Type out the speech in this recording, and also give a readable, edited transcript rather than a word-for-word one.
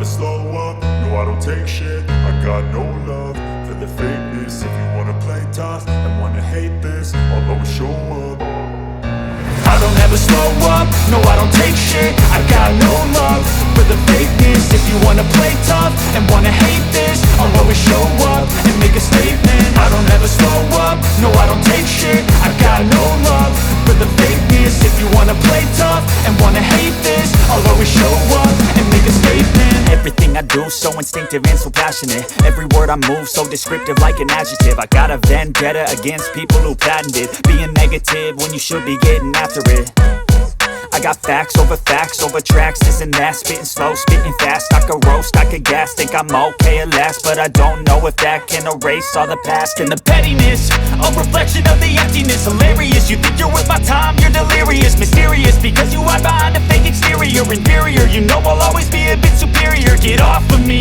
slow up, no I don't take shit. I got no love for the fakeness. If you wanna play tough and wanna hate this, I'll always show up. I don't ever slow up, no I don't take shit. I got no love for the fakeness. If you wanna play tough and wanna hate this, I'll always show up and make a statement. I don't ever slow up, no I don't take shit. I got no love for the fakeness. If you wanna play tough and wanna hate this, I'll always show up and make a statement. Everything I do so instinctive and so passionate. Every word I move so descriptive like an adjective. I got a vendetta against people who patented being negative when you should be getting after it. I got facts over tracks, this and that. Spitting slow, spitting fast. I could roast, I could gas. Think I'm okay at last, but I don't know if that can erase all the past. And the pettiness, a reflection of the emptiness. Hilarious, you think you're worth my time, you're delirious. Mysterious, because you hide behind a fake exterior. Inferior, you know I'll always be a bit superior. Get off of me,